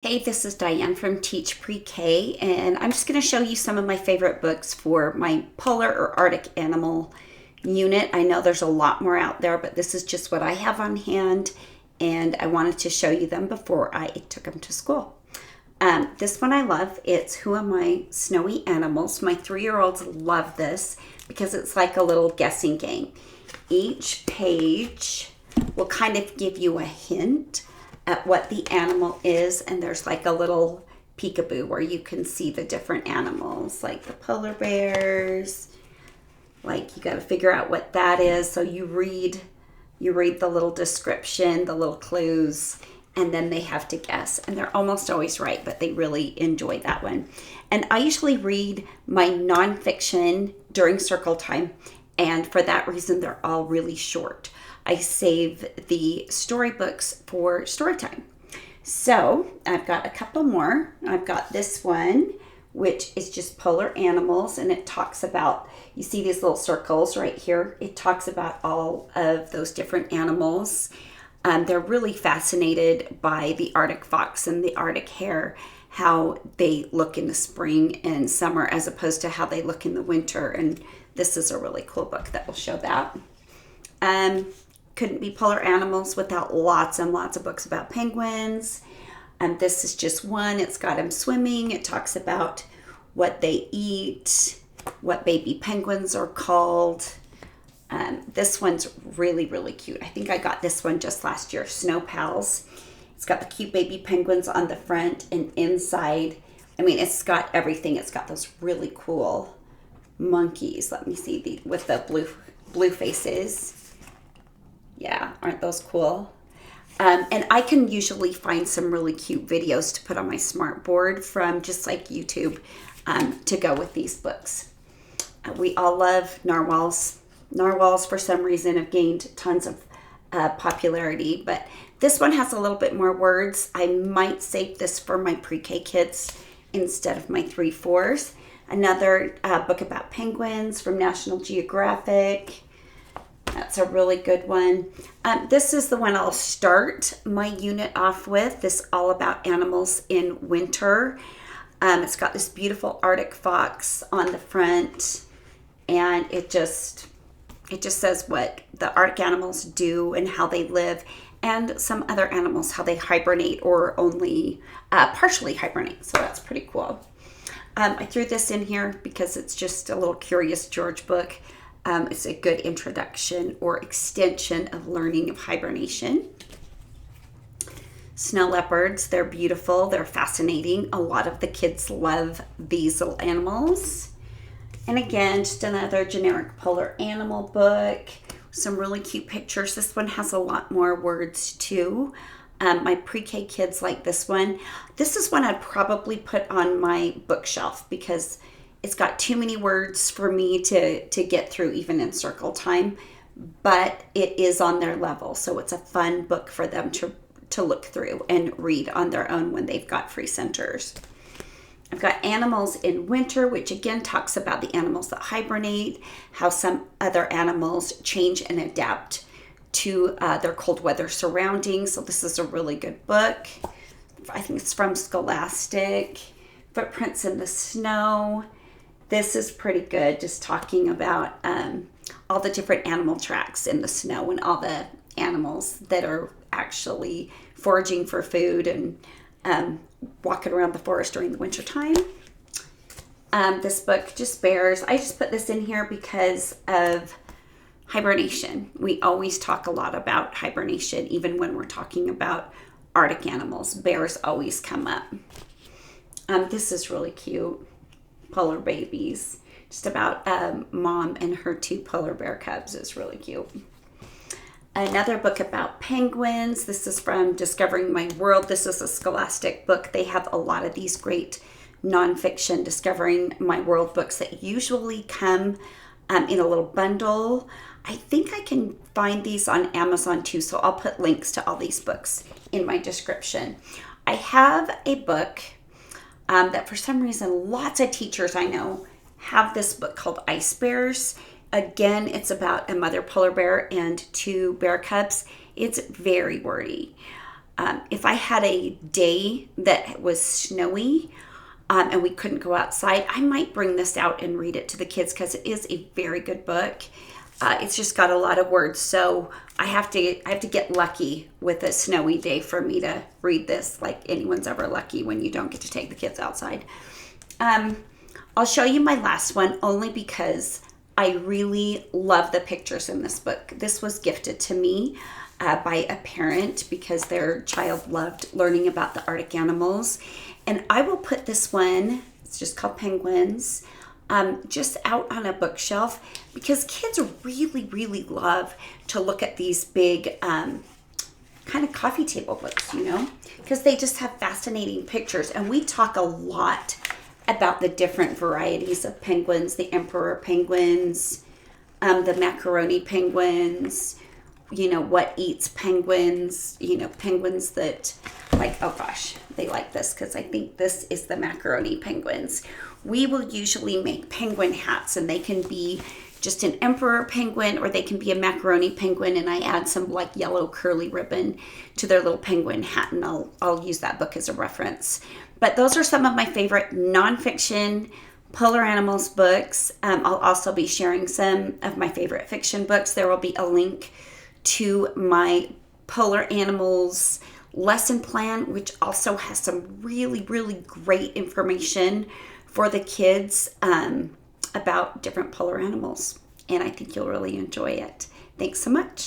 Hey, this is Diane from Teach Pre-K, and I'm just going to show you some of my favorite books for my polar or Arctic animal unit. I know there's a lot more out there, but this is just what I have on hand, and I wanted to show you them before I took them to school. This one I love. It's Who Am I? Snowy Animals. My 3-year-olds love this because it's like a little guessing game. Each page will kind of give you a hint at what the animal is, and there's like a little peekaboo where you can see the different animals, like the polar bears. Like, you got to figure out what that is. So you read the little description, the little clues, and then they have to guess. And they're almost always right, but they really enjoy that one. And I usually read my nonfiction during circle time, and for that reason, they're all really short. I save the storybooks for story time. So I've got a couple more. I've got this one, which is just polar animals, and it talks about, you see these little circles right here. It talks about all of those different animals. They're really fascinated by the Arctic fox and the Arctic hare, how they look in the spring and summer as opposed to how they look in the winter. And this is a really cool book that will show that. Couldn't be polar animals without lots and lots of books about penguins. This is just one. It's got them swimming. It talks about what they eat, what baby penguins are called. This one's really, really cute. I think I got this one just last year, Snow Pals. It's got the cute baby penguins on the front and inside. I mean, it's got everything. It's got those really cool monkeys. Let me see, with the blue faces. Yeah, aren't those cool? And I can usually find some really cute videos to put on my smart board from just like YouTube to go with these books. We all love narwhals. Narwhals, for some reason, have gained tons of popularity, but this one has a little bit more words. I might save this for my pre-K kids instead of my 3-4s. Another book about penguins from National Geographic. That's a really good one. This is the one I'll start my unit off with. This is all about animals in winter. It's got this beautiful Arctic fox on the front, and it just says what the Arctic animals do and how they live, and some other animals, how they hibernate or only partially hibernate. So that's pretty cool. I threw this in here because it's just a little Curious George book. It's a good introduction or extension of learning of hibernation. Snow leopards, they're beautiful, they're fascinating. A lot of the kids love these little animals. And again, just another generic polar animal book. Some really cute pictures. This one has a lot more words too. My pre-K kids like this one. This is one I'd probably put on my bookshelf because it's got too many words for me to get through even in circle time, but it is on their level. So it's a fun book for them to look through and read on their own when they've got free centers. I've got Animals in Winter, which again talks about the animals that hibernate, how some other animals change and adapt to their cold weather surroundings. So this is a really good book. I think it's from Scholastic. Footprints in the Snow. This is pretty good, just talking about all the different animal tracks in the snow and all the animals that are actually foraging for food and walking around the forest during the winter time. This book, just bears. I just put this in here because of hibernation. We always talk a lot about hibernation, even when we're talking about Arctic animals. Bears always come up. This is really cute. Polar babies, just about mom and her 2 polar bear cubs. Is really cute. Another book about penguins. This is from Discovering My World. This is a Scholastic book. They have a lot of these great nonfiction Discovering My World books that usually come in a little bundle. I think I can find these on Amazon too, so I'll put links to all these books in my description. I have a book that for some reason lots of teachers I know have this book called Ice Bears. Again, it's about a mother polar bear and 2 bear cubs. It's very wordy. If I had a day that was snowy and we couldn't go outside, I might bring this out and read it to the kids because it is a very good book. It's just got a lot of words, so I have to get lucky with a snowy day for me to read this, like anyone's ever lucky when you don't get to take the kids outside. I'll show you my last one only because I really love the pictures in this book. This was gifted to me by a parent because their child loved learning about the Arctic animals. And I will put this one, it's just called Penguins, just out on a bookshelf because kids really, really love to look at these big kind of coffee table books, you know, because they just have fascinating pictures. And we talk a lot about the different varieties of penguins, the emperor penguins, the macaroni penguins, you know, what eats penguins, you know, penguins that like, oh gosh, they like this because I think this is the macaroni penguins. We will usually make penguin hats and they can be just an emperor penguin or they can be a macaroni penguin, and I add some like yellow curly ribbon to their little penguin hat, and I'll use that book as a reference. But those are some of my favorite nonfiction polar animals books. I'll also be sharing some of my favorite fiction books. There will be a link to my polar animals lesson plan, which also has some really, really great information for the kids about different polar animals. And I think you'll really enjoy it. Thanks so much.